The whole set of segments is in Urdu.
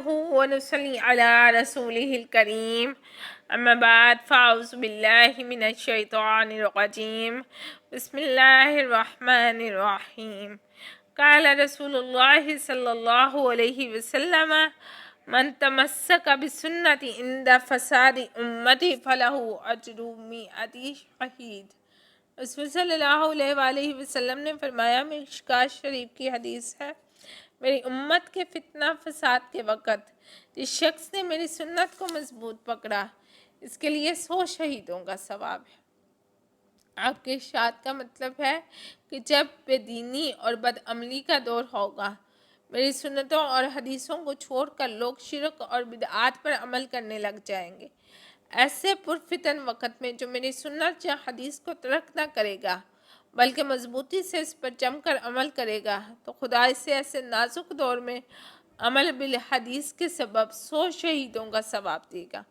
نحمده ونصلي على رسوله الكريم أما بعد فأعوذ بالله من الشيطان الرجيم بسم الله الرحمن الرحيم قال رسول الله صلى الله عليه وسلم من تمسك بسنتي عند فساد أمتي فله أجر 100 شهید۔ رسول صلی اللہ علیہ وسلم نے فرمایا، مشکوٰۃ شریف کی حدیث ہے، میری امت کے فتنہ فساد کے وقت جس شخص نے میری سنت کو مضبوط پکڑا، اس کے لیے 100 شہیدوں کا ثواب ہے۔ آپ کے ارشاد کا مطلب ہے کہ جب بے دینی اور بدعملی کا دور ہوگا، میری سنتوں اور حدیثوں کو چھوڑ کر لوگ شرک اور بدعات پر عمل کرنے لگ جائیں گے۔ ایسے پرفتن وقت میں جو میری سنت یا حدیث کو ترک نہ کرے گا بلکہ مضبوطی سے اس پر جم کر عمل کرے گا، تو خدا اسے ایسے نازک دور میں عمل بالحدیث کے سبب 100 شہیدوں کا ثواب دے گا۔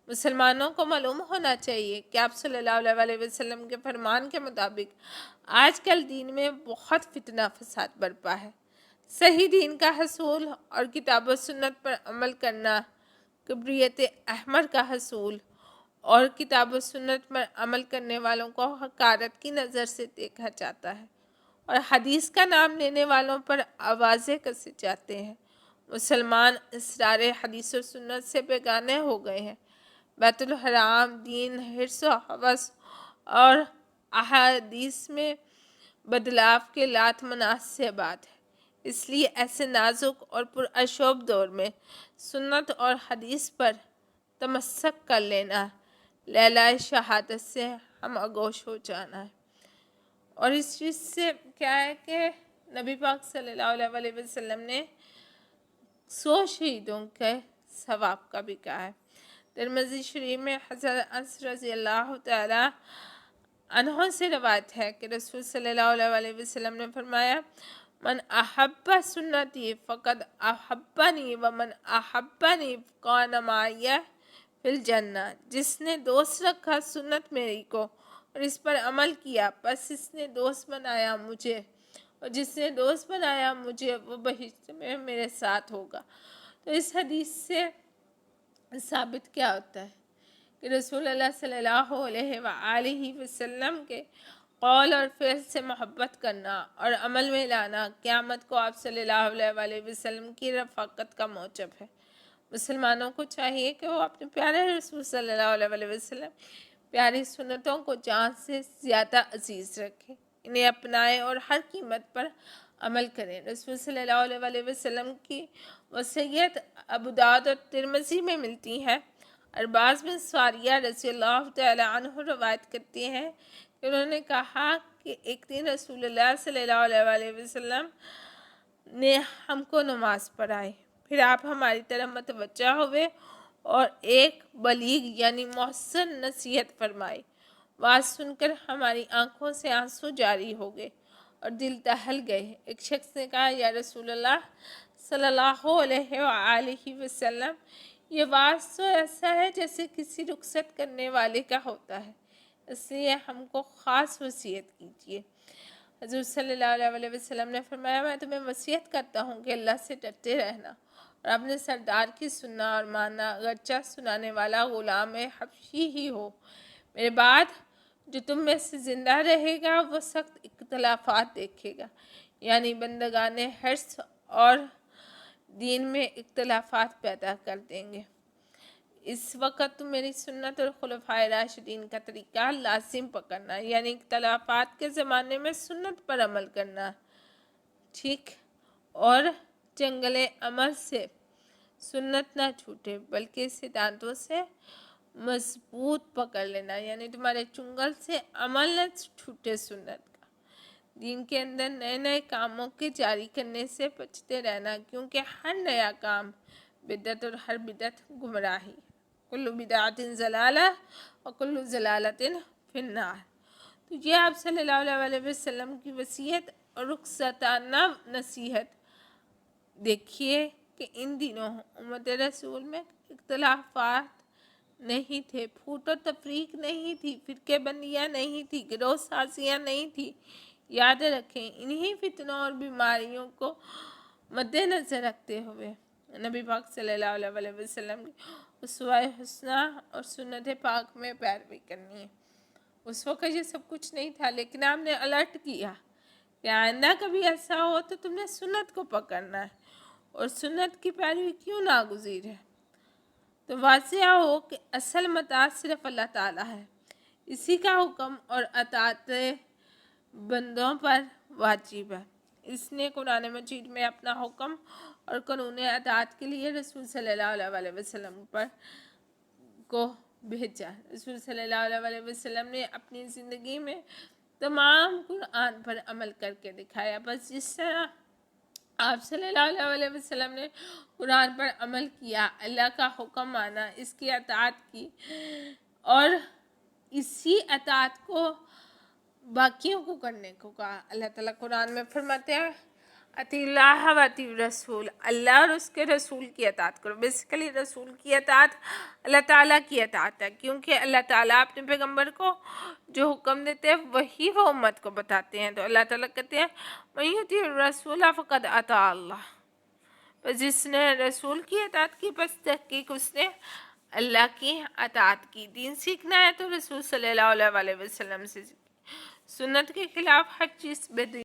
مسلمانوں کو معلوم ہونا چاہیے کہ آپ صلی اللہ علیہ وسلم کے فرمان کے مطابق آج کل دین میں بہت فتنہ فساد برپا ہے۔ صحیح دین کا حصول اور کتاب و سنت پر عمل کرنا کبریت احمر کا حصول اور کتاب و سنت پر عمل کرنے والوں کو حقارت کی نظر سے دیکھا جاتا ہے اور حدیث کا نام لینے والوں پر آوازیں کسے جاتے ہیں۔ مسلمان اسرار حدیث و سنت سے بیگانے ہو گئے ہیں۔ بیت الحرام دین، حرص و حوث اور احادیث میں بدلاو کے لات مناس سے بات ہے۔ اس لیے ایسے نازک اور پراشوب دور میں سنت اور حدیث پر تمسک کر لینا، لیلہ شہادت سے ہم آگوش ہو جانا ہے۔ اور اس چیز سے کیا ہے کہ نبی پاک صلی اللہ علیہ وسلم نے 100 شہیدوں کے ثواب کا بھی کہا ہے۔ ترمذی شریف میں حضرت انس رضی اللہ تعالی عنہ سے روایت ہے کہ رسول صلی اللہ علیہ وسلم نے فرمایا، من احب سنتی فقد احبنی ومن احبنی کان معی فی الجنہ۔ جس نے دوست رکھا سنت میری کو اور اس پر عمل کیا، بس اس نے دوست بنایا مجھے، اور جس نے دوست بنایا مجھے وہ بہشت میں میرے ساتھ ہوگا۔ تو اس حدیث سے ثابت کیا ہوتا ہے کہ رسول اللہ صلی اللہ علیہ وآلہ وسلم کے قول اور فعل سے محبت کرنا اور عمل میں لانا قیامت کو آپ صلی اللہ علیہ وسلم کی رفاقت کا موجب ہے۔ مسلمانوں کو چاہیے کہ وہ اپنے پیارے رسول صلی اللہ علیہ وسلم پیاری سنتوں کو جان سے زیادہ عزیز رکھیں، انہیں اپنائیں اور ہر قیمت پر عمل کریں۔ رسول صلی اللہ علیہ وسلم کی وصیت ابو داؤد اور ترمذی میں ملتی ہے۔ ارباز بن سواریہ رضی اللہ تعالی عنہ روایت کرتے ہیں کہ انہوں نے کہا کہ ایک دن رسول اللہ صلی اللہ علیہ وسلم نے ہم کو نماز پڑھائی، پھر آپ ہماری طرف متوجہ ہوئے اور ایک بلیغ یعنی محسن نصیحت فرمائی۔ بات سن کر ہماری آنکھوں سے آنسو جاری ہو گئے اور دل دہل گئے۔ ایک شخص نے کہا، یا رسول اللہ صلی اللہ علیہ وآلہ وسلم، یہ واعظ تو ایسا ہے جیسے کسی رخصت کرنے والے کا ہوتا ہے، اس لیے ہم کو خاص وصیت کیجیے۔ حضور صلی اللہ علیہ وسلم نے فرمایا، میں تمہیں وصیت کرتا ہوں کہ اللہ سے ڈرتے رہنا اور اپنے سردار کی سننا اور ماننا، اگرچہ سنانے والا غلام حبشی ہی ہو۔ میرے بعد جو تم میں سے زندہ رہے گا وہ سخت اختلافات دیکھے گا، یعنی بندگان حرص اور دین میں اختلافات پیدا کر دیں گے۔ اس وقت تم میری سنت اور خلفائے راشدین کا طریقہ لازم پکڑنا، یعنی اختلافات کے زمانے میں سنت پر عمل کرنا، ٹھیک، اور جنگل عمل سے سنت نہ چھوٹے بلکہ اسے دانتوں سے مضبوط پکڑ لینا، یعنی تمہارے چنگل سے عمل نہ چھوٹے سنت کا۔ دین کے اندر نئے نئے کاموں کے جاری کرنے سے بچتے رہنا، کیونکہ ہر نیا کام بدعت اور ہر بدعت گمراہی، کل بدعت ضلالہ اور کل ضلالۃ فی النار۔ تو یہ آپ صلی اللہ علیہ وسلم کی وصیت اور رخصتانہ نصیحت دیکھیے کہ ان دنوں امت رسول میں اختلافات نہیں تھے، پھوٹ و تفریق نہیں تھی، فرقے بندیاں نہیں تھی، گروہ سازیاں نہیں تھی۔ یاد رکھیں، انہی فتنوں اور بیماریوں کو مد نظر رکھتے ہوئے نبی پاک صلی اللہ علیہ وسلم کی اسوہ حسنہ اور سنت پاک میں پیروی کرنی ہے۔ اس وقت یہ سب کچھ نہیں تھا، لیکن آپ نے الرٹ کیا کہ آئندہ کبھی ایسا ہو تو تم نے سنت کو پکڑنا ہے اور سنت کی پیروی کیوں ناگزیر ہے۔ تو واضح ہو کہ اصل متاع صرف اللہ تعالیٰ ہے، اسی کا حکم اور اطاعت بندوں پر واجب ہے۔ اس نے قرآن مجید میں اپنا حکم اور قانون اطاعت کے لیے رسول صلی اللہ علیہ وسلم کو بھیجا۔ رسول صلی اللہ علیہ وسلم نے اپنی زندگی میں تمام قرآن پر عمل کر کے دکھایا۔ بس جس طرح آپ صلی اللہ علیہ وسلم نے قرآن پر عمل کیا، اللہ کا حکم مانا، اس کی اطاعت کی اور اسی اطاعت کو باقیوں کو کرنے کو کہا۔ اللہ تعالیٰ قرآن میں فرماتے ہیں اطیع اللہ و اطیع الرسول، اللہ اور اس کے رسول کی اطاعت کرو۔ بیسیکلی رسول کی اطاعت اللہ تعالیٰ کی اطاعت ہے، کیونکہ اللہ تعالیٰ اپنے پیغمبر کو جو حکم دیتے ہیں وہی وہ امت کو بتاتے ہیں۔ تو اللہ تعالیٰ کہتے ہیں وَمَن یُطِعِ الرَّسُولَ فَقَدْ أَطَاعَ اللَّهَ، پس جس نے رسول کی اطاعت کی پس تحقیق اس نے اللہ کی اطاعت کی۔ دین سیکھنا ہے تو رسول صلی اللہ علیہ وسلم سے سنت کے خلاف ہر چیز بدعت